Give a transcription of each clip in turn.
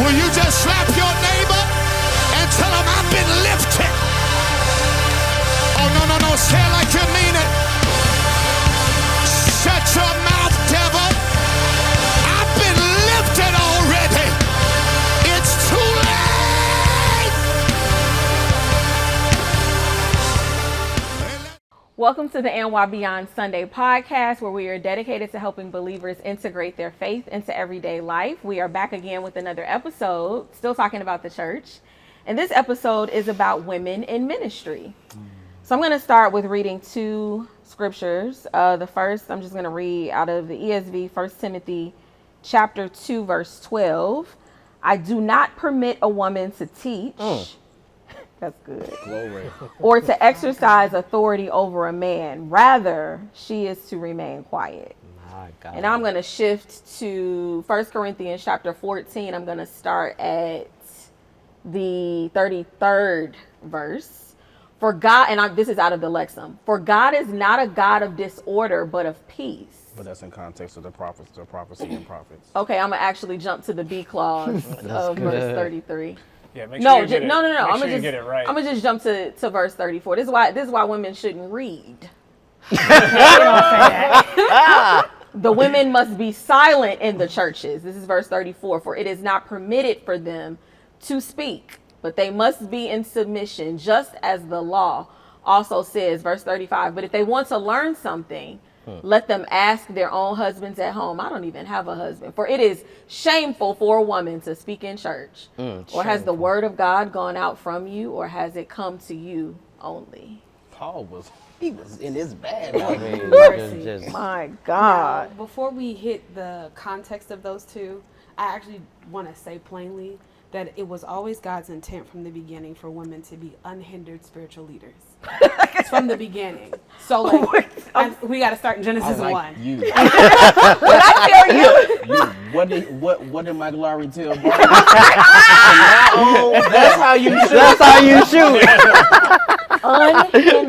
Will you just slap your neighbor and tell him I've been lifted? Oh, no, say it like you mean it. Shut your mouth, devil. I've been lifted already. It's too late. Welcome to the ANWA Beyond Sunday podcast, where we are dedicated to helping believers integrate their faith into everyday life. We are back again with another episode, still talking about the church. And this episode is about women in ministry. So I'm going to start with reading two scriptures. The first, I'm just going to read out of the ESV, 1 Timothy chapter 2, verse 12. I do not permit a woman to teach. That's good. Glory. Or to exercise authority over a man. Rather, she is to remain quiet. My God. And I'm going to shift to 1 Corinthians chapter 14. I'm going to start at the 33rd verse. For God, and this is out of the Lexham. For God is not a God of disorder, but of peace. But that's in context of the prophecy and prophets. Okay, I'm going to actually jump to the B clause of verse 33. Yeah, make sure you get it. No. Make sure you get it right. I'm gonna just jump to verse 34. This is why women shouldn't read. The women must be silent in the churches. This is verse 34. For it is not permitted for them to speak, but they must be in submission, just as the law also says. Verse 35. But if they want to learn something, let them ask their own husbands at home. I don't even have a husband. For it is shameful for a woman to speak in church. Or has the word of God gone out from you, or has it come to you only? Paul was in his bag. I mean, Mercy. My God. Now, before we hit the context of those two, I actually want to say plainly that it was always God's intent from the beginning for women to be unhindered spiritual leaders. From the beginning. So we got to start in Genesis 1. You. When I tell you. What did Michael Lowry tell Barney? That's how you shoot. That's how you shoot.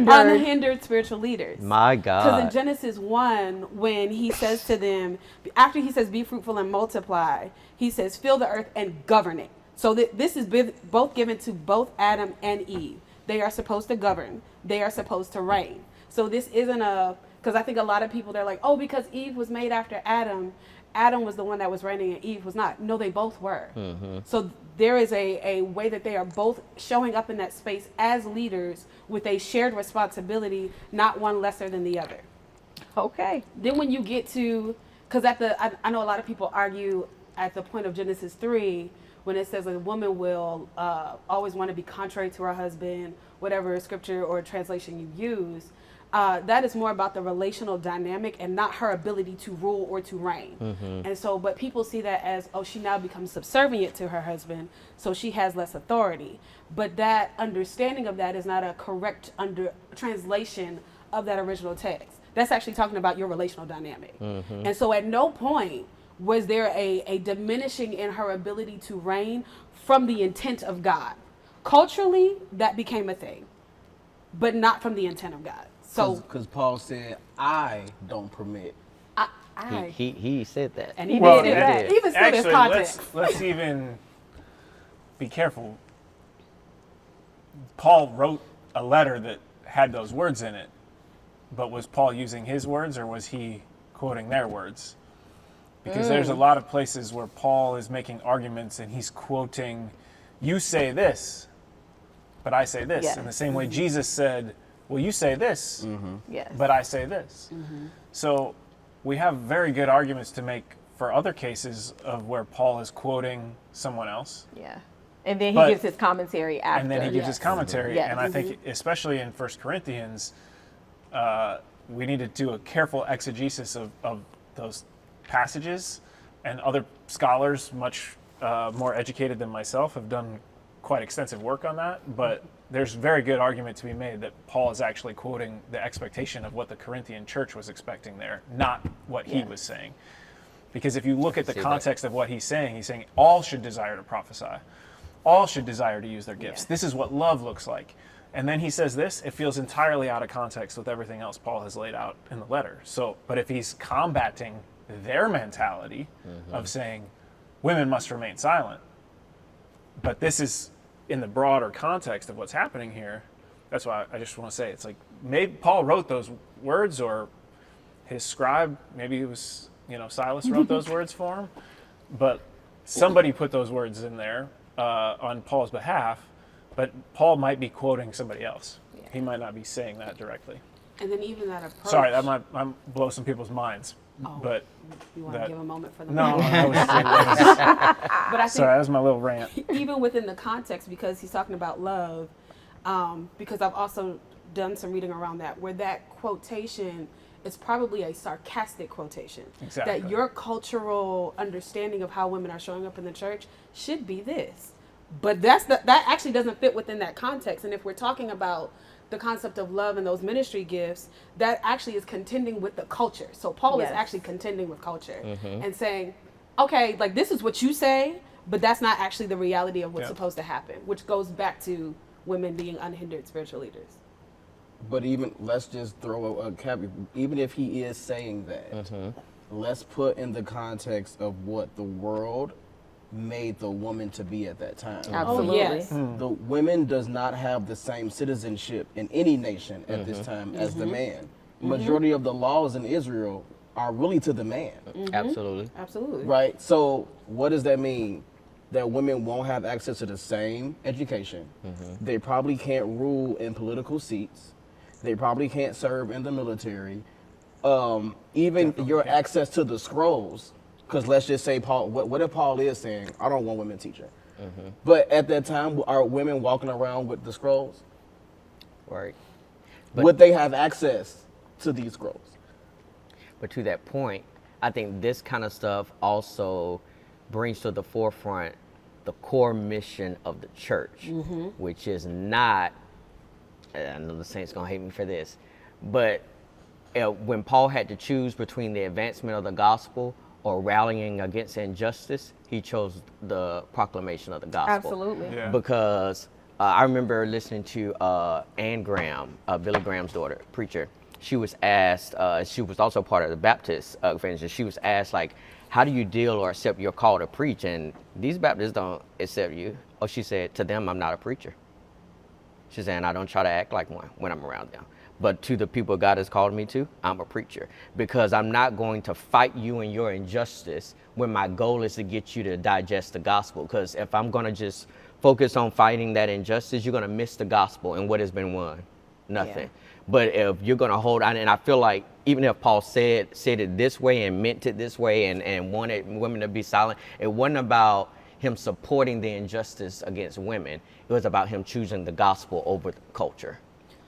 Unhindered spiritual leaders. My God. Because in Genesis 1, when he says to them, after he says, be fruitful and multiply, he says, fill the earth and govern it. So this is both given to both Adam and Eve. They are supposed to govern. They are supposed to reign. So this isn't because I think a lot of people, they're like, oh, because Eve was made after Adam, Adam was the one that was reigning and Eve was not. No, they both were. Mm-hmm. So there is a way that they are both showing up in that space as leaders with a shared responsibility, not one lesser than the other. Okay. Then when you get to, because I know a lot of people argue at the point of Genesis 3, when it says a woman will always want to be contrary to her husband, whatever scripture or translation you use, that is more about the relational dynamic and not her ability to rule or to reign. Mm-hmm. And so, but people see that as, oh, she now becomes subservient to her husband, so she has less authority. But that understanding of that is not a correct translation of that original text. That's actually talking about your relational dynamic. Mm-hmm. And so at no point was there a diminishing in her ability to reign from the intent of God. Culturally, that became a thing, but not from the intent of God. So, because Paul said, I don't permit. He said that. And he did that. Even still, there's context. Let's even be careful. Paul wrote a letter that had those words in it, but was Paul using his words, or was he quoting their words? Because there's a lot of places where Paul is making arguments and he's quoting, you say this, but I say this. Yes. In the same way Jesus said, well, you say this, Yes. but I say this. Mm-hmm. So we have very good arguments to make for other cases of where Paul is quoting someone else. Yeah. And then he gives his commentary after. And then he gives his commentary. Yes. And I think, especially in 1 Corinthians, we need to do a careful exegesis of those passages, and other scholars much more educated than myself have done quite extensive work on that, but there's very good argument to be made that Paul is actually quoting the expectation of what the Corinthian church was expecting there, not what he was saying. Because if you look at the context of what he's saying all should desire to prophesy, all should desire to use their gifts. This is what love looks like. And then he says this, it feels entirely out of context with everything else Paul has laid out in the letter. So, but if he's combating their mentality of saying women must remain silent, But this is in the broader context of what's happening here. That's why I just want to say it's like maybe Paul wrote those words, or his scribe, maybe it was, Silas wrote those words for him, but somebody put those words in there on Paul's behalf, but Paul might be quoting somebody else. Yeah. He might not be saying that directly. And then even that approach. Sorry, that might blow some people's minds. Oh, but you want to give a moment for the no, moment? I was But I think sorry, that was my little rant. Even within the context, because he's talking about love, because I've also done some reading around that, where that quotation is probably a sarcastic quotation. Exactly. That your cultural understanding of how women are showing up in the church should be this. But that actually doesn't fit within that context. And if we're talking about the concept of love and those ministry gifts, that actually is contending with the culture. So Paul is actually contending with culture and saying, okay, like this is what you say, but that's not actually the reality of what's supposed to happen, which goes back to women being unhindered spiritual leaders. But even, let's just throw a caveat, even if he is saying that, let's put in the context of what the world made the woman to be at that time. Absolutely. Oh, yes. The women does not have the same citizenship in any nation at this time as the man. Majority of the laws in Israel are really to the man. Absolutely. Absolutely. Right? So what does that mean? That women won't have access to the same education. They probably can't rule in political seats. They probably can't serve in the military. Even your access to the scrolls. Because let's just say Paul, what if Paul is saying, I don't want women teaching. But at that time, are women walking around with the scrolls? Right. Would they have access to these scrolls? But to that point, I think this kind of stuff also brings to the forefront the core mission of the church, which is not, I know the saints gonna hate me for this, but when Paul had to choose between the advancement of the gospel or rallying against injustice, he chose the proclamation of the gospel. Absolutely. Yeah. Because I remember listening to Ann Graham, Billy Graham's daughter, preacher. She was asked, she was also part of the Baptist convention. She was asked, like, how do you deal or accept your call to preach? And these Baptists don't accept you. Oh, she said, to them, I'm not a preacher. She said, and I don't try to act like one when I'm around them. But to the people God has called me to, I'm a preacher. Because I'm not going to fight you in your injustice when my goal is to get you to digest the gospel. Because if I'm going to just focus on fighting that injustice, you're going to miss the gospel and what has been won. Nothing. Yeah. But if you're going to hold on, and I feel like even if Paul said it this way and meant it this way and wanted women to be silent, it wasn't about him supporting the injustice against women. It was about him choosing the gospel over the culture.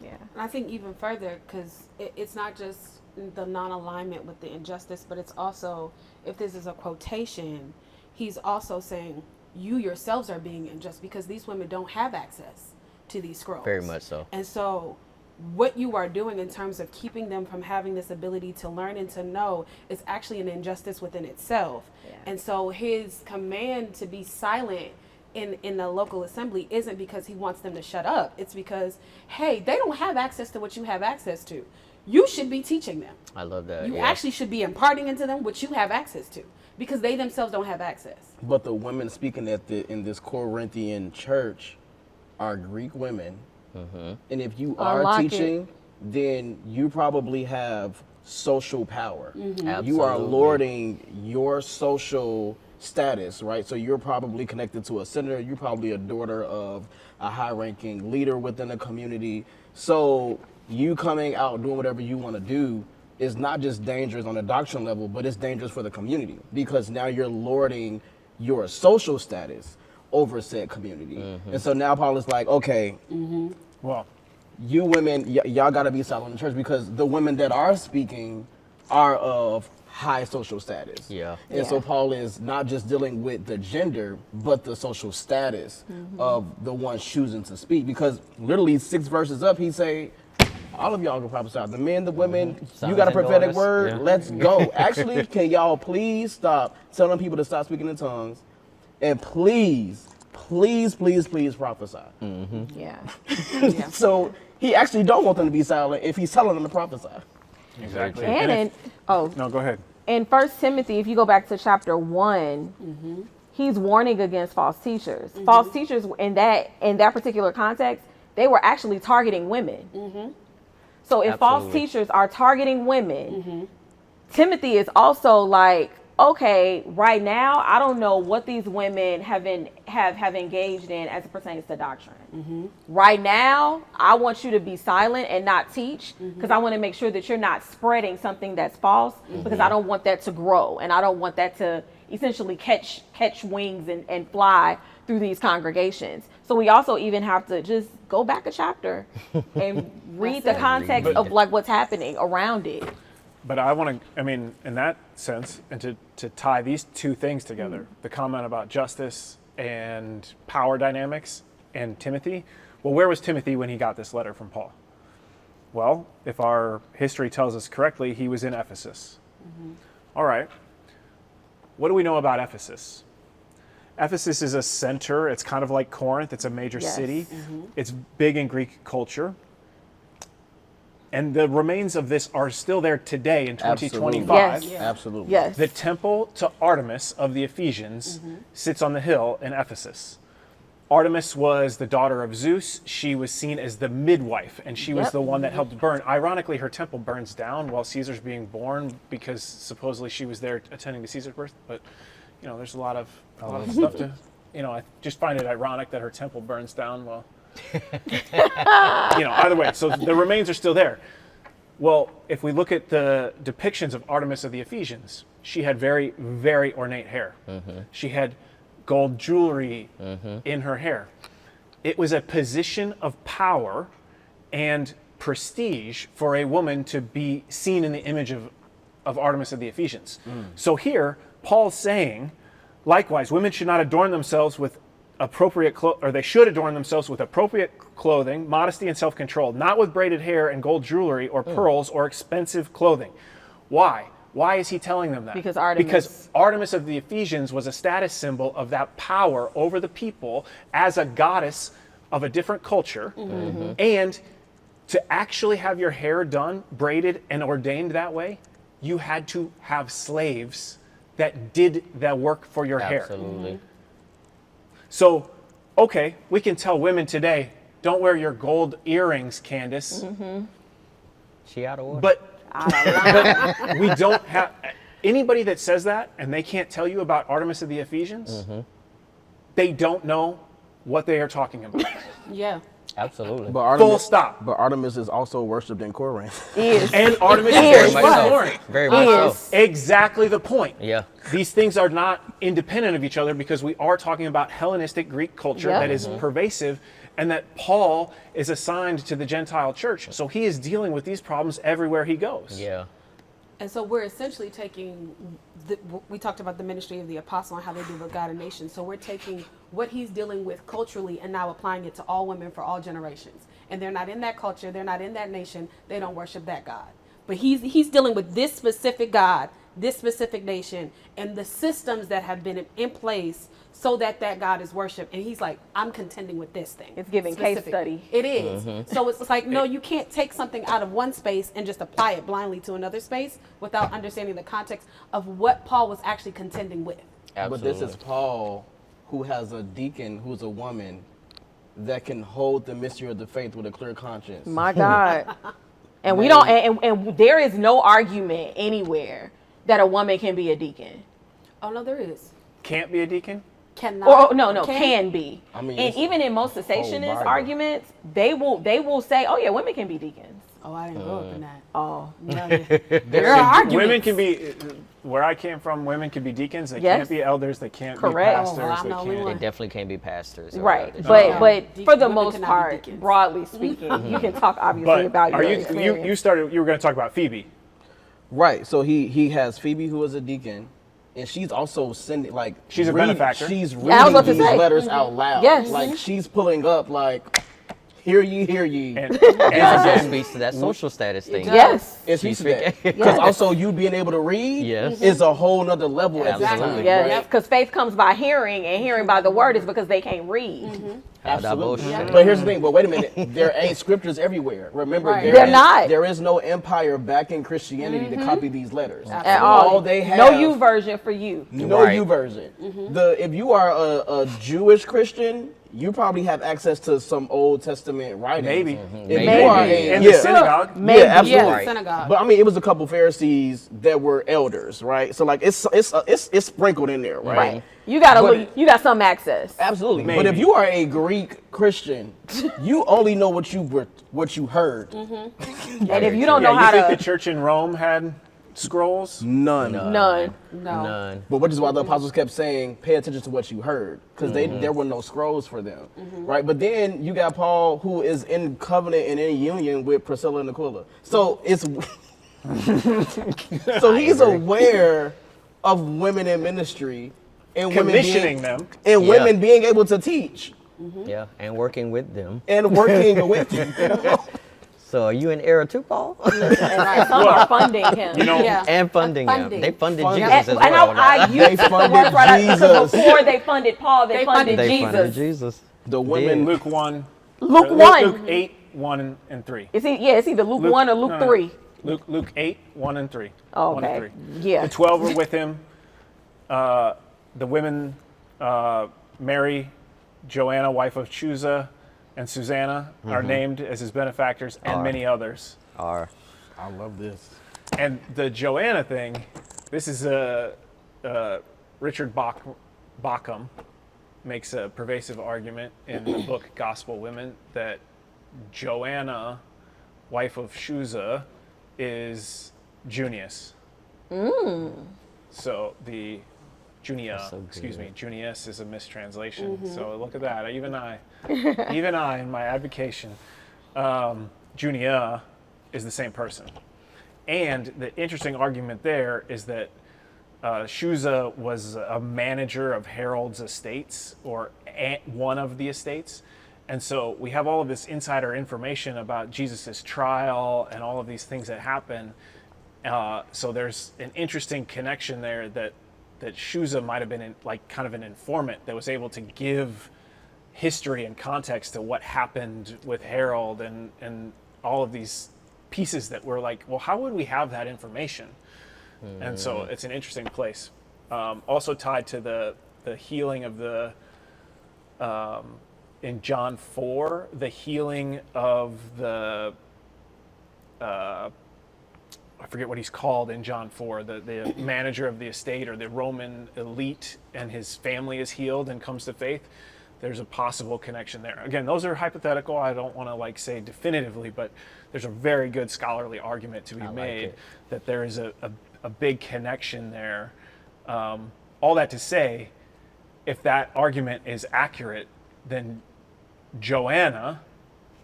Yeah. And I think even further, because it's not just the non-alignment with the injustice, but it's also, if this is a quotation, he's also saying you yourselves are being unjust because these women don't have access to these scrolls. Very much so. And so what you are doing in terms of keeping them from having this ability to learn and to know is actually an injustice within itself. Yeah. And so his command to be silent in the local assembly isn't because he wants them to shut up. It's because, hey, they don't have access to what you have access to. You should be teaching them. I love that. You actually should be imparting into them what you have access to because they themselves don't have access. But the women speaking in this Corinthian church are Greek women. And if you are teaching, then you probably have social power. You are lording your social status, right? So you're probably connected to a senator. You're probably a daughter of a high-ranking leader within a community. So you coming out doing whatever you want to do is not just dangerous on a doctrine level, but it's dangerous for the community because now you're lording your social status over said community. And so now Paul is like, okay, well, you women, y'all got to be silent in the church because the women that are speaking are of high social status. And so Paul is not just dealing with the gender, but the social status of the ones choosing to speak. Because literally 6 verses up, he say, all of y'all can prophesy. The men, the women, you got a prophetic word, let's go. Actually, can y'all please stop telling people to stop speaking in tongues? And please prophesy. Yeah. So he actually don't want them to be silent if he's telling them to prophesy. exactly. And no, go ahead. in 1 Timothy, if you go back to chapter 1, he's warning against false teachers. False teachers in that particular context, they were actually targeting women. So if false teachers are targeting women, Timothy is also like, okay, right now, I don't know what these women have engaged in as it pertains to doctrine. Right now, I want you to be silent and not teach, because I want to make sure that you're not spreading something that's false, because I don't want that to grow, and I don't want that to essentially catch wings and fly through these congregations. So we also even have to just go back a chapter and read the context of like what's happening around it. But I want to, I mean, in that sense, and to tie these two things together, the comment about justice and power dynamics and Timothy. Well, where was Timothy when he got this letter from Paul? Well, if our history tells us correctly, he was in Ephesus. All right. What do we know about Ephesus? Ephesus is a center. It's kind of like Corinth. It's a major city. It's big in Greek culture. And the remains of this are still there today in 2025. Yes. Absolutely. Yes. The temple to Artemis of the Ephesians sits on the hill in Ephesus. Artemis was the daughter of Zeus. She was seen as the midwife, and she was the one that helped burn. Ironically, her temple burns down while Caesar's being born, because supposedly she was there attending to Caesar's birth. But, you know, there's a lot of stuff to, you know, I just find it ironic that her temple burns down while, you know, either way. So the remains are still there. Well, if we look at the depictions of Artemis of the Ephesians, she had very, very ornate hair. She had gold jewelry in her hair. It was a position of power and prestige for a woman to be seen in the image of Artemis of the Ephesians. So here, Paul's saying, likewise, women should not adorn themselves with they should adorn themselves with appropriate clothing, modesty, and self-control, not with braided hair and gold jewelry or pearls or expensive clothing. Why? Why is he telling them that? Because Artemis of the Ephesians was a status symbol of that power over the people as a goddess of a different culture. And to actually have your hair done, braided, and ordained that way, you had to have slaves that did that work for your hair. Absolutely. So, okay, we can tell women today, don't wear your gold earrings, Candace. She out of order. But we don't have anybody that says that, and they can't tell you about Artemis of the Ephesians. They don't know what they are talking about. Absolutely. But Artemis, Full stop. But Artemis is also worshipped in Corinth. And Artemis Is. is Very much worshipped in so. Corinth. Very much so. Exactly the point. Yeah. These things are not independent of each other, because we are talking about Hellenistic Greek culture that is pervasive, and that Paul is assigned to the Gentile church. So he is dealing with these problems everywhere he goes. Yeah. And so we're essentially taking, we talked about the ministry of the apostle and how they deal with God and nations. So we're taking what he's dealing with culturally and now applying it to all women for all generations. And they're not in that culture, they're not in that nation, they don't worship that God. But he's dealing with this specific God, this specific nation, and the systems that have been in place so that God is worshipped. And he's like, I'm contending with this thing. It's giving case study. It is. So it's like, no, you can't take something out of one space and just apply it blindly to another space without understanding the context of what Paul was actually contending with. Absolutely. But this is Paul, who has a deacon who's a woman that can hold the mystery of the faith with a clear conscience. My God. And we don't, and there is no argument anywhere that a woman can be a deacon. Oh, no, there is. Can't be a deacon? Cannot. Can be. I mean, and even in most cessationist arguments, they will say, oh yeah, women can be deacons. Oh, I didn't grow up in that. Oh. No, there are arguments. Women can be, where I came from, women can be deacons. They Yes. can't be elders. They can't Correct. be pastors. Oh, I'm they the only can't. one. They definitely can't be pastors. or Right. elders. But for the Women most cannot be part, deacons. broadly speaking, you can talk obviously about But your are you experience. you were going to talk about Phoebe. Right. So he has Phoebe, who is a deacon, and she's also sending She's a benefactor. She's I was about reading to these say. letters out loud. Yes. Like she's pulling up like, Hear ye, hear ye. And It again, speaks to that social status thing. Yes. It's She's that. speaking. Because also you being able to read Yes. is a whole nother level at this Absolutely. time. Yes, Right? because faith comes by hearing, and hearing by the word is because they can't read. Absolutely. Yeah. But here's the thing. But wait a minute. There ain't scriptures everywhere. Remember, Right. They're not. There is no empire back in Christianity to copy these letters. At all. All they have. No U version for you. No Right. U version. If you are a Jewish Christian, you probably have access to some Old Testament writings. maybe If Maybe. you are in yeah. the synagogue. Maybe. Yeah, absolutely. Yeah, synagogue. But I mean, it was a couple Pharisees that were elders, right? So like, it's sprinkled in there, right? Right. You got But- you got some access. Absolutely. But Maybe. if you are a Greek Christian, you only know what you heard. And if you don't know You how think to, the church in Rome had scrolls? None. none. No. None. But which is why the apostles kept saying, pay attention to what you heard, because there were no scrolls for them, right? But then you got Paul, who is in covenant and in union with Priscilla and Aquila. So it's so he's aware of women in ministry and Commissioning them. and Yeah. women being able to teach Yeah, and working with them. and working with them. So are you in error too, Paul? And some are funding him. You know, Yeah. And funding him. Funding. They funded Funding. Jesus And as well. I They used the funded word right because Jesus. before they funded Paul, they They funded funded They Jesus. funded Jesus. The women, Luke 1. Luke Luke 1. 8, 1 and 3. It's either Luke 1 or Luke no, no. 3. Luke 8, 1 and 3. Oh, 1 and okay. 3. Yeah. The 12 were with him. The women, Mary, Joanna, wife of Chusa, and Susanna are named as his benefactors, and many others. Or I love this. And the Joanna thing, this is Richard Bauckham makes a pervasive argument in the book Gospel Women that Joanna, wife of Chusa, is Junius. So the Junia, so excuse me, good. Junius is a mistranslation. So look at that. Even I in my advocation, Junia is the same person. And the interesting argument there is that Chusa was a manager of Harold's estates, or one of the estates. And so we have all of this insider information about Jesus' trial and all of these things that happen. So there's an interesting connection there that Chusa might have been kind of an informant that was able to give history and context to what happened with Harold and all of these pieces that were like, well, how would we have that information? And so it's an interesting place. Also tied to the healing of the in John 4, the healing of the I forget what he's called in John 4, the manager of the estate or the Roman elite, and his family is healed and comes to faith. There's a possible connection there. Again, those are hypothetical. I don't want to say definitively, but there's a very good scholarly argument to be made that there is a big connection there. All that to say, if that argument is accurate, then Joanna,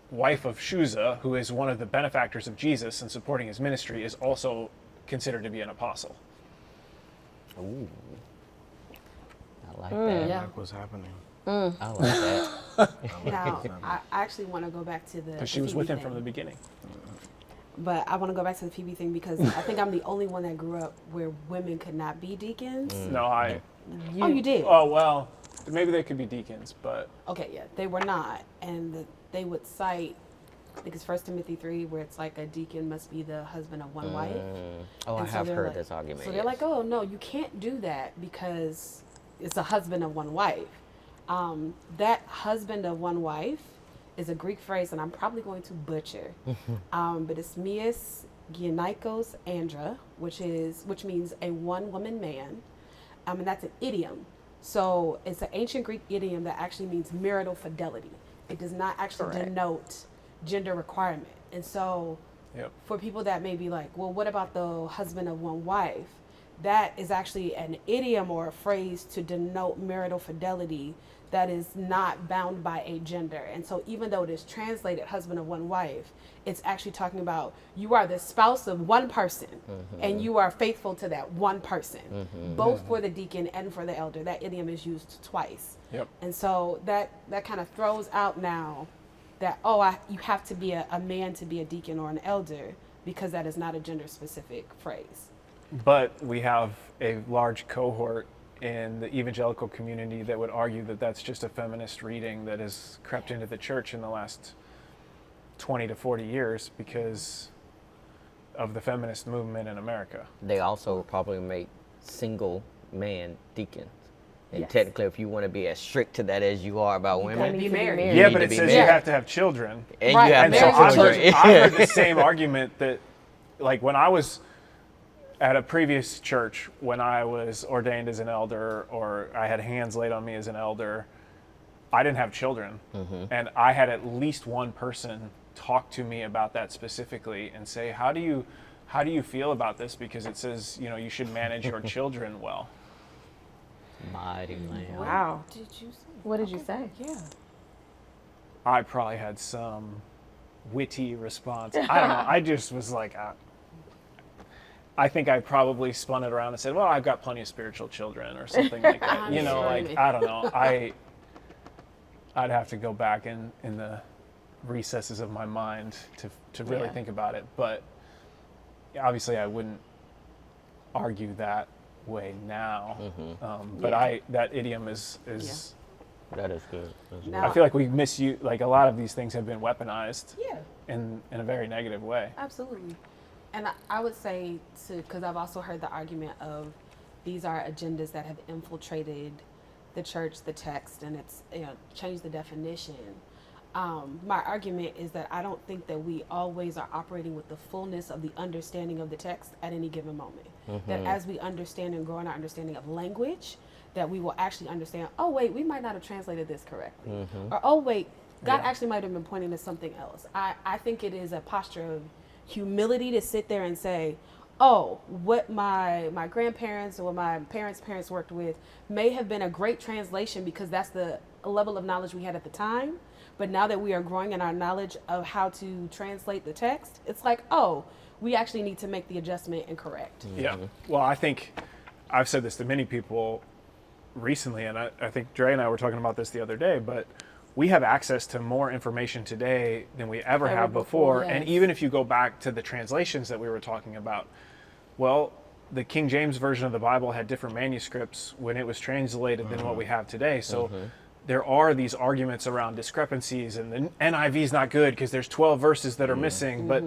wife of Chusa, who is one of the benefactors of Jesus and supporting his ministry, is also considered to be an apostle. ooh, I like that. Yeah. Like what's happening. I like that. Now, I actually want to go back to the. Because she was with him from the beginning. But I want to go back to the PB thing because I think I'm the only one that grew up where women could not be deacons. No, Oh, you did? Oh, well, maybe they could be deacons, but Okay, yeah, they were not, and they would cite, I think it's 1 Timothy 3, where it's like a deacon must be the husband of one wife. Oh, I And so have they're heard like- this argument. So they're yes. like, oh no, you can't do that because it's a husband of one wife. That husband of one wife is a Greek phrase, and I'm probably going to butcher, but it's Mias Gianikos Andra, which means a one-woman man, and that's an idiom. So it's an ancient Greek idiom that actually means marital fidelity. It does not actually denote gender requirement. And so yep. for people that may be like, well, what about the husband of one wife? That is actually an idiom or a phrase to denote marital fidelity that is not bound by a gender. And so even though it is translated husband of one wife, it's actually talking about you are the spouse of one person and you are faithful to that one person, both for the deacon and for the elder. That idiom is used twice. Yep. And so that kind of throws out now that, you have to be a man to be a deacon or an elder, because that is not a gender specific phrase. But we have a large cohort in the evangelical community that would argue that that's just a feminist reading that has crept into the church in the last 20 to 40 years because of the feminist movement in America. They also probably make single man deacons. And Yes. technically, if you want to be as strict to that as you are about women, be married. Yeah, need but to it be says married. you have to have children. and Right, you have And to so have children. I've heard the same argument that, like, when I was at a previous church, when I was ordained as an elder or I had hands laid on me as an elder, I didn't have children. And I had at least one person talk to me about that specifically and say, how do you feel about this? Because it says, you should manage your children well. Mighty Lamb. Wow. Did you say? What did you say? Yeah. I probably had some witty response. I don't know. I just was like, I think I probably spun it around and said, well, I've got plenty of spiritual children or something like that. I'm sure. I don't know. I'd have to go back in the recesses of my mind to really think about it. But obviously I wouldn't argue that way now. But that idiom is That is good. That's good. Now- I feel like we misuse, like a lot of these things have been weaponized Yeah. in a very negative way. Absolutely. And I would say, because I've also heard the argument of these are agendas that have infiltrated the church, the text, and it's changed the definition. My argument is that I don't think that we always are operating with the fullness of the understanding of the text at any given moment. That as we understand and grow in our understanding of language, that we will actually understand, oh wait, we might not have translated this correctly. Or oh wait, God actually might have been pointing to something else. I think it is a posture of humility to sit there and say, oh, what my grandparents or what my parents worked with may have been a great translation because that's the level of knowledge we had at the time. But now that we are growing in our knowledge of how to translate the text, it's like, oh, we actually need to make the adjustment and correct. Yeah. Well, I think I've said this to many people recently, and I think Dre and I were talking about this the other day, but we have access to more information today than we ever have before. yes. And even if you go back to the translations that we were talking about, well, the King James Version of the Bible had different manuscripts when it was translated than what we have today. So there are these arguments around discrepancies, and the NIV is not good because there's 12 verses that are missing. But,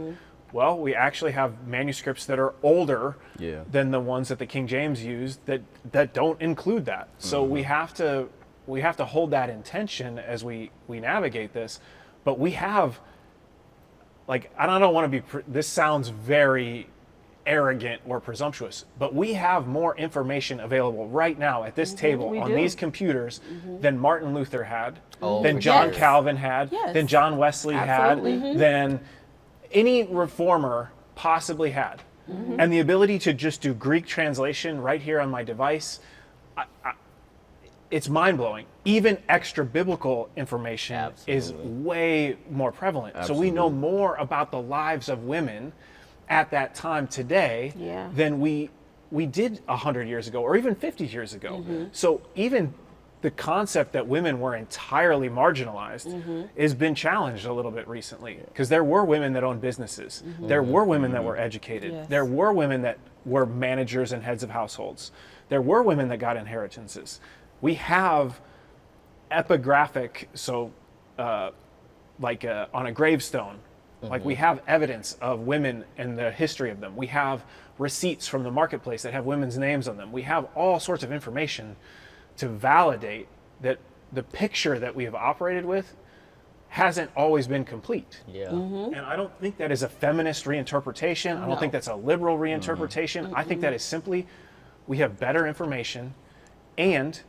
well, we actually have manuscripts that are older than the ones that the King James used that don't include that. So we have to hold that intention as we navigate this. But we have, like, and I don't want to be, this sounds very arrogant or presumptuous, but we have more information available right now at this table we on do. these computers than Martin Luther had, Oh, than John Yes. Calvin had, Yes. than John Wesley Absolutely. had, than any reformer possibly had. And the ability to just do Greek translation right here on my device, it's mind-blowing. Even extra biblical information is way more prevalent. So we know more about the lives of women at that time today than we did 100 years ago or even 50 years ago. So even the concept that women were entirely marginalized has been challenged a little bit recently, because there were women that owned businesses. There were women that were educated. Yes. There were women that were managers and heads of households. There were women that got inheritances. We have epigraphic, so on a gravestone, like we have evidence of women and the history of them. We have receipts from the marketplace that have women's names on them. We have all sorts of information to validate that the picture that we have operated with hasn't always been complete. Yeah. And I don't think that is a feminist reinterpretation. I don't think that's a liberal reinterpretation. I think that is simply, we have better information, and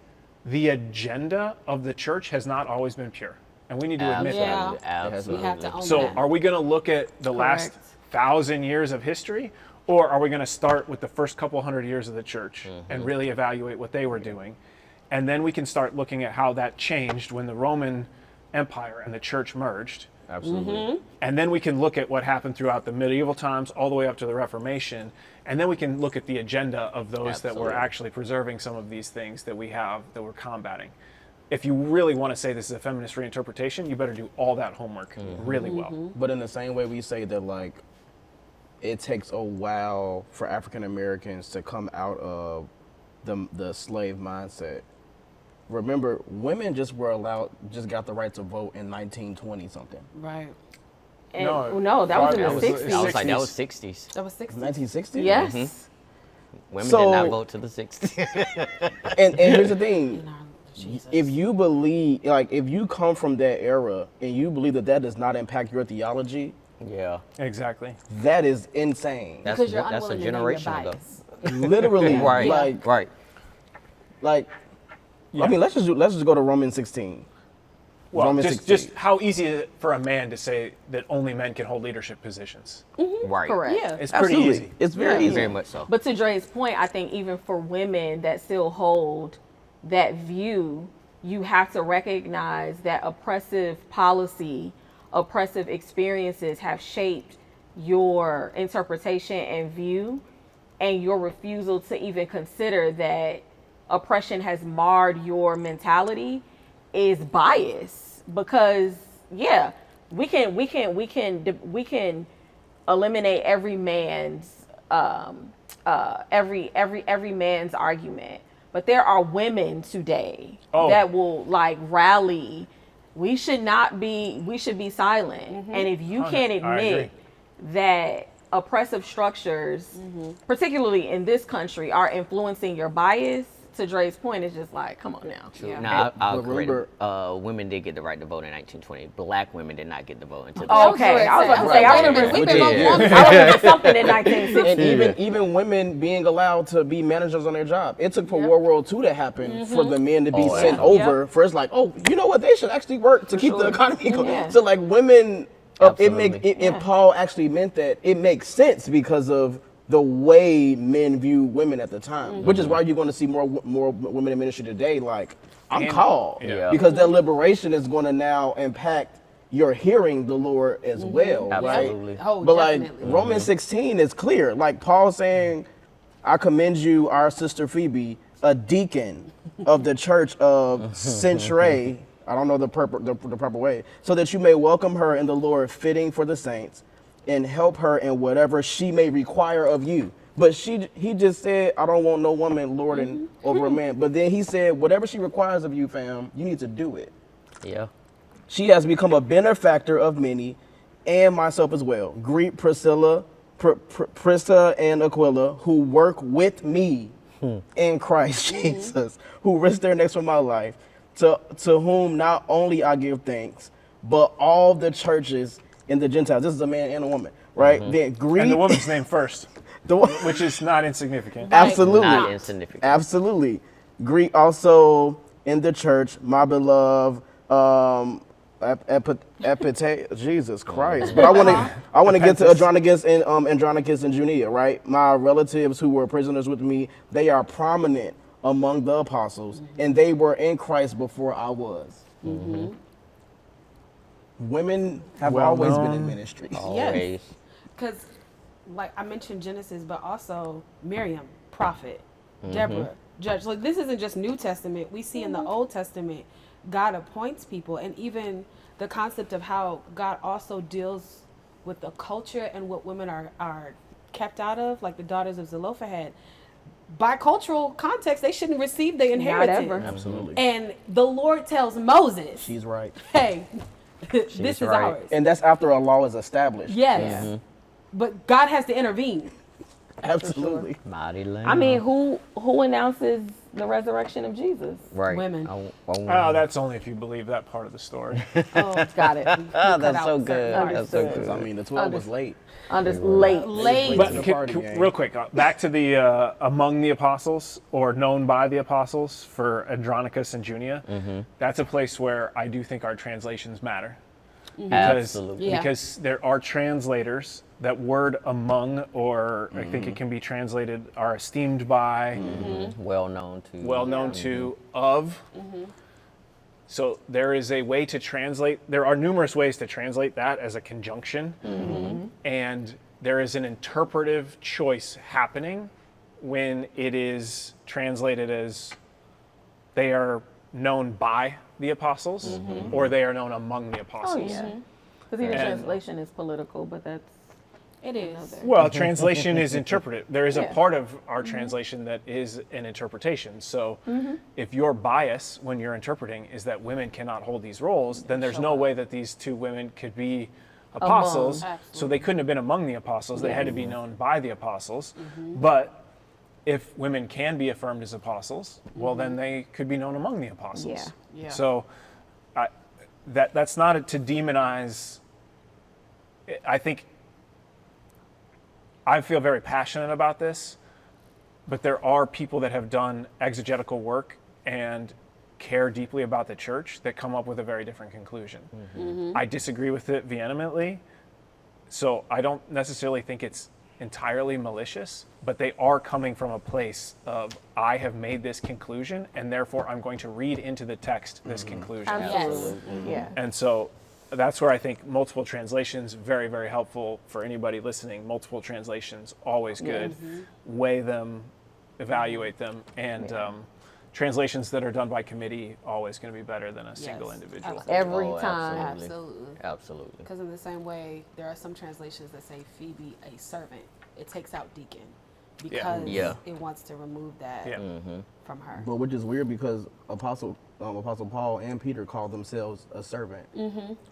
the agenda of the church has not always been pure. And we need to admit that. Absolutely. We have to own So that. are we going to look at the last Correct. 1,000 years of history, or are we going to start with the first couple hundred years of the church and really evaluate what they were doing? And then we can start looking at how that changed when the Roman Empire and the church merged. Absolutely. And then we can look at what happened throughout the medieval times all the way up to the Reformation. And then we can look at the agenda of those that were Absolutely. actually preserving some of these things that we have, that we're combating. if you really want to say this is a feminist reinterpretation, you better do all that homework really well. But in the same way we say that, like, it takes a while for African Americans to come out of the slave mindset. Remember, women just got the right to vote in 1920 something. Right. And, No, no, that was in the that was- 60s. I was like, that was 60s. That was 60. 1960? Yes. Women So- did not vote to the 60s. And here's the thing. Jesus. If you believe, like, if you come from that era and you believe that does not impact your theology, Yeah. Exactly. that is insane. That's Because you're that's a unwilling to name your generation ago. bias. Literally, Right. like, Right. I mean, let's just go to Romans 16. Well, Romans just 16. how easy is it for a man to say that only men can hold leadership positions? Right. Correct. Yeah. It's pretty Absolutely. easy. It's very easy. Very much so. But to Dre's point, I think even for women that still hold that view, you have to recognize that oppressive policy, oppressive experiences have shaped your interpretation and view, and your refusal to even consider that oppression has marred your mentality is bias. Because we can eliminate every man's every man's argument, but there are women today that will like rally. We should be silent. And if you can't I admit agree. that oppressive structures, particularly in this country, are influencing your bias, to Dre's point, it's just like, come on now. Yeah. Now, I'll But correct remember- it. Women did get the right to vote in 1920. Black women did not get the vote until. Okay, I was about to say, I remember, We've We been did. voting I remember something in 1960. And even women being allowed to be managers on their job. It took for World War II to happen for the men to be Oh, sent yeah. over. For it's like, oh, you know what? They should actually work to keep the economy going. Yeah. So like women, Absolutely. if Paul actually meant that, it makes sense because of the way men view women at the time, which is why you're going to see more women in ministry today. Like, I'm And- called yeah. because that liberation is going to now impact your hearing the Lord as well, right? Absolutely. Oh, But definitely. like Romans 16 is clear. Like Paul saying, I commend you, our sister Phoebe, a deacon of the church of Century. I don't know the proper way. So that you may welcome her in the Lord, fitting for the saints, and help her in whatever she may require of you. But he just said, I don't want no woman lording over a man. But then he said, whatever she requires of you, fam, you need to do it. Yeah. She has become a benefactor of many, and myself as well. Greet Priscilla, Prisca and Aquila, who work with me in Christ Jesus, who risked their necks for my life, to whom not only I give thanks, but all the churches in the Gentiles. This is a man and a woman, right? Then greet And the woman's name first, the wo- which is not insignificant. absolutely, Not insignificant. absolutely. Greet also in the church, my beloved Jesus Christ. But I want to get to Andronicus and Junia, right? My relatives who were prisoners with me, they are prominent among the apostles, and they were in Christ before I was. Women have Well always been known. in ministry. Always. Because, like I mentioned Genesis, but also Miriam, prophet, Deborah, judge. Like this isn't just New Testament. We see in the Old Testament, God appoints people, and even the concept of how God also deals with the culture and what women are kept out of, like the daughters of Zelophehad. By cultural context, they shouldn't receive the inheritance. ever. Absolutely. And the Lord tells Moses, She's right. "Hey, this is right. ours." And that's after a law is established. Yes. But God has to intervene. Absolutely. Mighty lamb. I mean, who announces the resurrection of Jesus? right. women. Oh, that's only if you believe that part of the story. Oh, Got it. That's so good. That's so Understood. good. I mean, the 12 was late. Late. Late. But- But the party game. real quick, back to the among the apostles or known by the apostles for Andronicus and Junia. That's a place where I do think our translations matter. Absolutely. Yeah. Because there are translators. That word among, or I think it can be translated, are esteemed by, Well known to. well known to, of. So there is a way to translate, there are numerous ways to translate that as a conjunction. And there is an interpretive choice happening when it is translated as they are known by the apostles or they are known among the Oh apostles. yeah. Because even And- translation is political, but that's It is. another. Well, translation is interpreted. There is a Yeah. part of our translation that is an interpretation. So if your bias when you're interpreting is that women cannot hold these roles, then there's no way that these two women could be apostles. Among. So they couldn't have been among the apostles. They had to be known by the apostles. But if women can be affirmed as apostles, well, then they could be known among the apostles. Yeah. Yeah. So that's not to demonize. I think I feel very passionate about this, but there are people that have done exegetical work and care deeply about the church that come up with a very different conclusion. I disagree with it vehemently, so I don't necessarily think it's entirely malicious, but they are coming from a place of, I have made this conclusion, and therefore I'm going to read into the text this conclusion. Absolutely. Yeah. And so that's where I think multiple translations, very, very helpful for anybody listening. Multiple translations, always good. Weigh them, evaluate them, and translations that are done by committee, always going to be better than a single individual. Absolutely. Every Oh, time. Absolutely. Absolutely. Because in the same way, there are some translations that say Phoebe a servant. It takes out deacon because Yeah. it wants to remove that Yeah. from her. But which is weird because Apostle Paul and Peter call themselves a servant.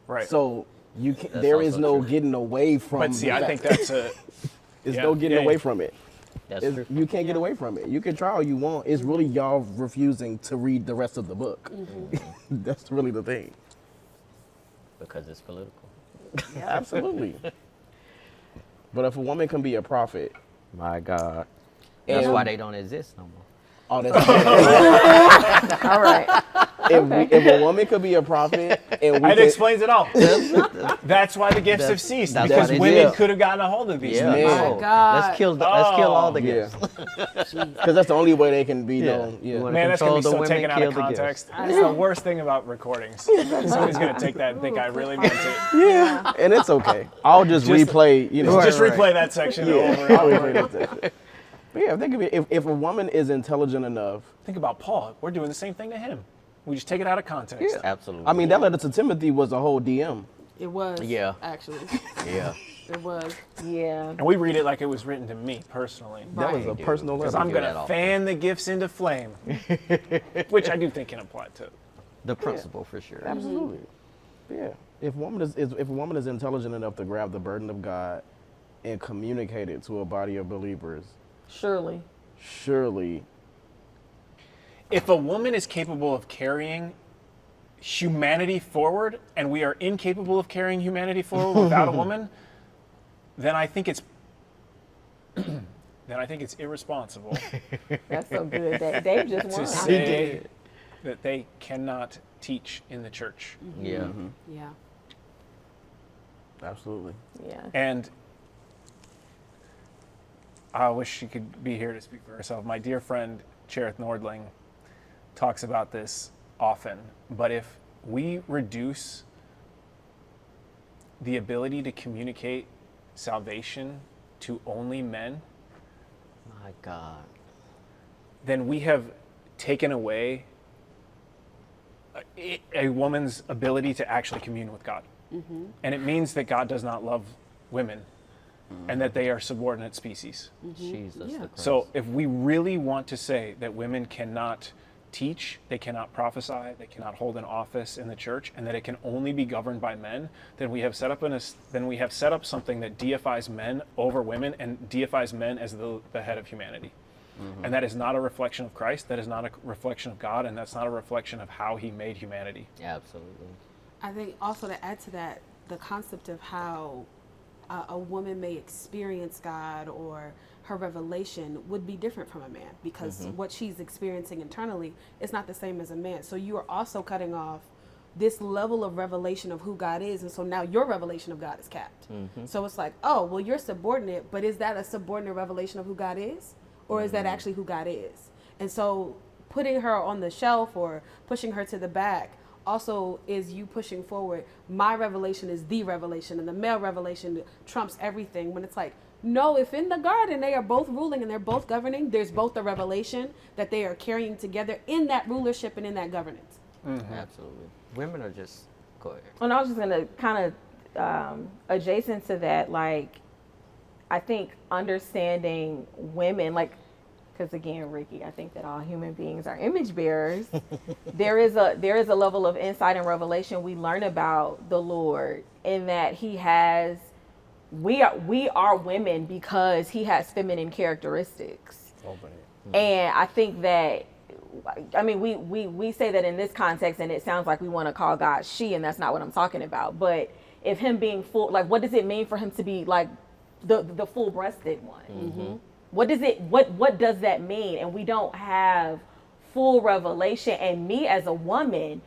Right. So you can, That's there is also no true. getting away from. But see, the I fact. think that's a. There's yeah, no getting yeah, away yeah. from it. That's true. You can't get away from it. You can try all you want. It's really y'all refusing to read the rest of the book. That's really the thing. Because it's political. Absolutely. But if a woman can be a prophet, My God. That's And- why they don't exist no more. oh, that's All right. if a woman could be a prophet, and we It can, explains it all. That's why the gifts have ceased, that's because why they women did. could have gotten a hold of these Yeah. things. Man. Oh, God. let's kill all the yeah, gifts. because that's the only way they can be known. You Yeah. wanna Man, that's going to be control so the women, taken out of kill the gifts. context. That's the worst thing about recordings. Somebody's going to take that and think I really meant it. Yeah, and it's okay. I'll just replay. You know, Just replay that section over and I'll over. replay that section. But yeah, think of it. If a woman is intelligent enough, Think about Paul. We're doing the same thing to him. We just take it out of context. Yeah. Absolutely. I mean, that letter to Timothy was a whole DM. It was. Yeah. Actually, yeah. it was. Yeah. And we read it like it was written to me personally. That was a Right. personal Because letter. I'm do going that to often. fan the gifts into flame, which I do think can apply to. The principle for sure. Absolutely. Yeah. If a woman is intelligent enough to grab the burden of God and communicate it to a body of believers, Surely. surely If a woman is capable of carrying humanity forward and we are incapable of carrying humanity forward without a woman, then I think it's irresponsible That's so good. Dave just to won. say that they cannot teach in the church. Yeah. Yeah. absolutely. Yeah. And I wish she could be here to speak for herself. My dear friend Cherith Nordling talks about this often, but if we reduce the ability to communicate salvation to only men, My God. then we have taken away a woman's ability to actually commune with God. And it means that God does not love women and that they are subordinate species. Jesus the Christ. So if we really want to say that women cannot teach, they cannot prophesy, they cannot hold an office in the church, and that it can only be governed by men, then we have set up something that deifies men over women and deifies men as the head of humanity. And that is not a reflection of Christ, that is not a reflection of God, and that's not a reflection of how he made humanity. Absolutely. I think also to add to that, the concept of how a woman may experience God or her revelation would be different from a man because what she's experiencing internally is not the same as a man. So you are also cutting off this level of revelation of who God is. And so now your revelation of God is capped. So it's like, oh, well, you're subordinate, but is that a subordinate revelation of who God is? Or is that actually who God is? And so putting her on the shelf or pushing her to the back also is you pushing forward. My revelation is the revelation, and the male revelation trumps everything. When it's like, No, if in the garden they are both ruling and they're both governing, there's both the revelation that they are carrying together in that rulership and in that governance. Absolutely. Women are just, go ahead. And I was just gonna kind of adjacent to that, like, I think understanding women, like, because again, Ricky, I think that all human beings are image bearers. there is a level of insight and revelation we learn about the Lord in that He has. We are women because He has feminine characteristics. And I think that, I mean, we say that in this context, and it sounds like we want to call God she, and that's not what I'm talking about. But if Him being full, like, what does it mean for Him to be like the full-breasted one? What does that mean? And we don't have full revelation. And me as a woman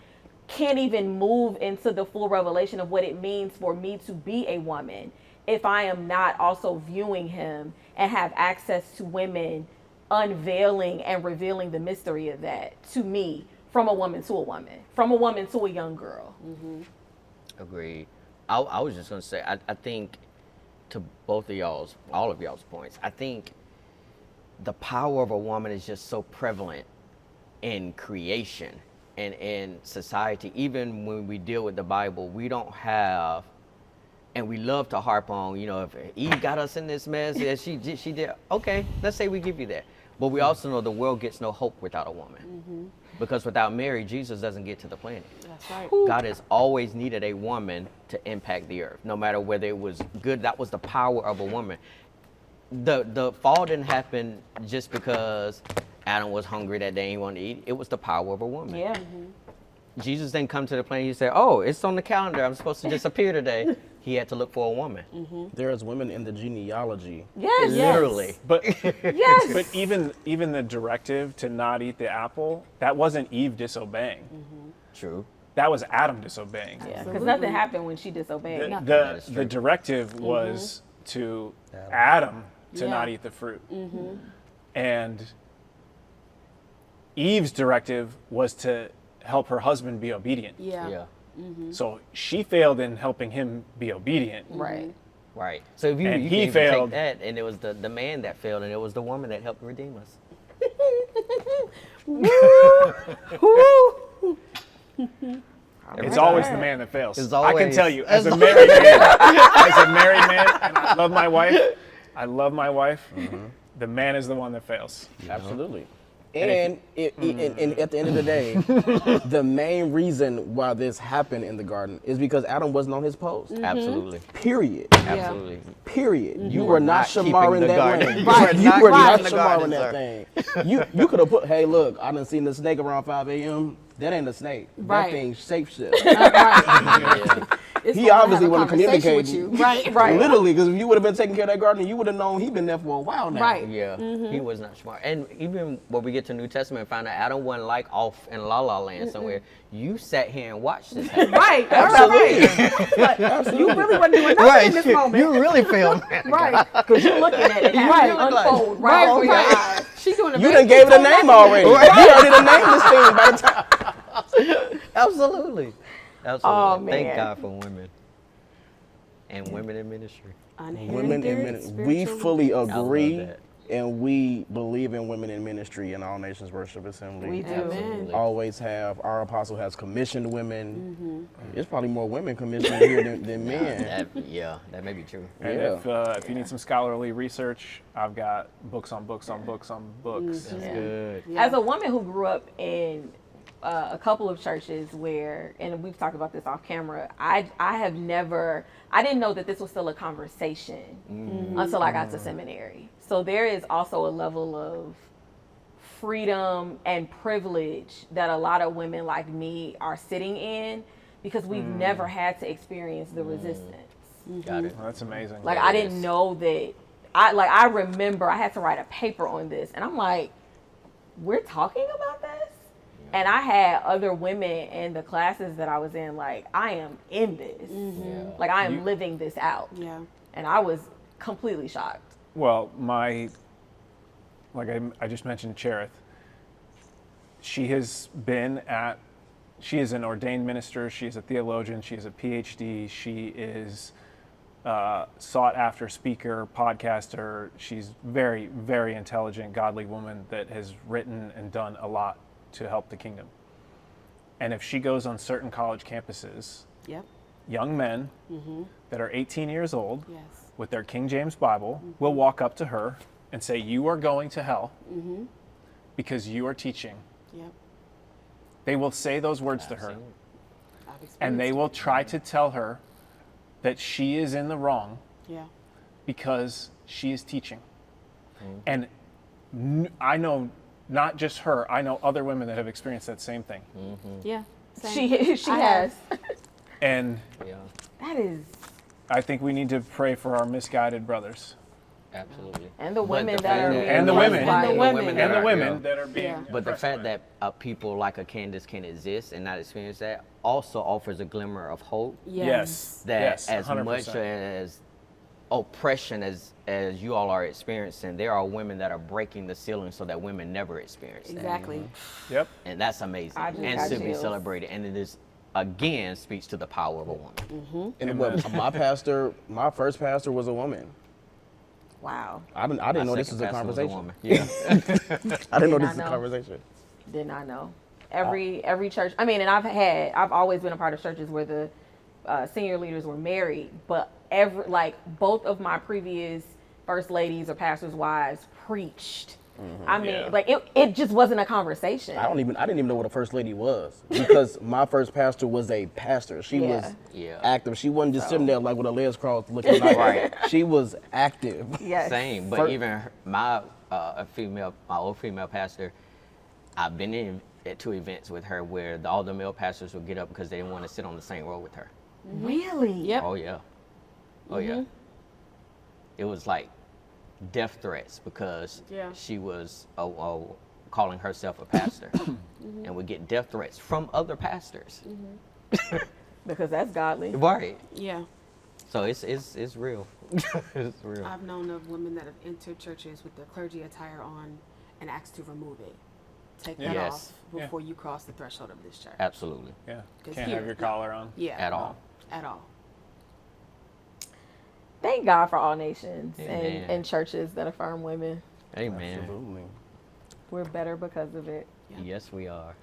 can't even move into the full revelation of what it means for me to be a woman if I am not also viewing Him and have access to women unveiling and revealing the mystery of that to me, from a woman to a woman, from a woman to a young girl. Agreed. I was just going to say, I think to all of y'all's points, I think the power of a woman is just so prevalent in creation and in society. Even when we deal with the Bible, we don't have, and we love to harp on, if Eve got us in this mess, she did, okay, let's say we give you that. But we also know the world gets no hope without a woman. Because without Mary, Jesus doesn't get to the planet. That's right. God has always needed a woman to impact the earth, no matter whether it was good. That was the power of a woman. The fall didn't happen just because Adam was hungry that day and he wanted to eat. It was the power of a woman. Yeah. Jesus didn't come to the planet. He said, "Oh, it's on the calendar. I'm supposed to disappear today." He had to look for a woman. There's women in the genealogy. Yes. Literally. But Yes. but even the directive to not eat the apple, that wasn't Eve disobeying. True. That was Adam disobeying. Yeah, because nothing happened when she disobeyed. The directive was to Adam to not eat the fruit. And Eve's directive was to help her husband be obedient. Yeah. So she failed in helping him be obedient. Right. Right. So if you, And you he can even failed. take that, and it was the man that failed, and it was the woman that helped redeem us. It's always the man that fails. It's I can always- tell you, as a married man, and I love my wife, the man is the one that fails. Absolutely. And and at the end of the day, the main reason why this happened in the garden is because Adam wasn't on his post. Absolutely. Period. Absolutely. Period. You were not keeping shamaring the that garden. thing. Right. You were not keeping the garden, shamaring that thing. You could have put, hey, look, I done seen the snake around 5 a.m. That ain't a snake. Right. That thing shape shift. It's He gonna obviously have a wanna conversation communicate with you. Right. Literally, because if you would have been taking care of that garden, you would have known he'd been there for a while now. Right. Yeah, he was not smart. And even when we get to New Testament and find out Adam wasn't like off in La La Land somewhere, you sat here and watched this happen. Right. Absolutely. You really wasn't doing nothing in this moment. You really feel Right. Because you're looking at it Right. unfold Right. before your Right. eyes. She's doing a You very done gave it a detailed name method. already. You already done named this thing by the time. Absolutely. Oh, Thank man. God for women and women in ministry. Women in ministry. We fully agree and we believe in women in ministry in All Nations Worship Assembly. We do. Amen. Always have. Our apostle has commissioned women. There's probably more women commissioned here than men. That may be true. And Yeah. if you need some scholarly research, I've got books on books on books on books. That's good. As a woman who grew up in a couple of churches where, and we've talked about this off camera, I didn't know that this was still a conversation until I got to seminary. So there is also a level of freedom and privilege that a lot of women like me are sitting in because we've never had to experience the resistance. Got it. Well, that's amazing. Like, I didn't know that. I remember I had to write a paper on this, and I'm like, we're talking about this? And I had other women in the classes that I was in, like, I am in this. Like, I am living this out. Yeah. And I was completely shocked. Well, I just mentioned Cherith. She is an ordained minister. She is a theologian. She is a PhD. She is sought after speaker, podcaster. She's very, very intelligent, godly woman that has written and done a lot to help the kingdom. And if she goes on certain college campuses, Yep. young men that are 18 years old Yes. with their King James Bible will walk up to her and say, "You are going to hell because you are teaching." Yep. They will say those words to her, I've experienced and they it. will try to tell her that she is in the wrong Yeah. because she is teaching. And I know not just her, I know other women that have experienced that same thing. Yeah. Same. She I has. And Yeah, That is, I think we need to pray for our misguided brothers. absolutely. and the But women the that fact are that- being And the oppressed women. by And the it. women. And the are- women yeah. that are being Yeah. But the oppressed fact by it. that people like a Candace can exist and not experience that also offers a glimmer of hope. Yes. That Yes, as 100%. much as oppression as you all are experiencing, there are women that are breaking the ceiling so that women never experience that. Exactly. Yep. And that's amazing I just and got should be chills. celebrated. And it is, again, speaks to the power of a woman. And what, my first pastor was a woman. Wow. I didn't My know this second was a pastor was conversation. woman. Yeah. I didn't know Did this was not a know. conversation. Did not know. Every church. I mean, and I've always been a part of churches where the senior leaders were married, but both of my previous first ladies or pastors' wives preached. I mean, Yeah. it just wasn't a conversation. I didn't even know what a first lady was because my first pastor was a pastor. She Yeah. was Yeah. active. She wasn't just sitting there like with her legs crossed looking like Right. She was active. Yes. Same, but even my old female pastor, I've been at 2 events with her where all the male pastors would get up because they didn't want to sit on the same row with her. Really? Yep. Oh yeah, oh yeah. It was like death threats because Yeah. she was calling herself a pastor, and would get death threats from other pastors. Because that's godly. Right. Yeah. So it's real. It's real. I've known of women that have entered churches with their clergy attire on and asked to remove it. Take that Yes. off before you cross the threshold of this church. Absolutely. Yeah. 'Cause Can't here- have your collar on. Yeah. At all. At all. Thank God for all nations Amen. and churches that affirm women. Amen. Absolutely. We're better because of it. Yeah. Yes, we are.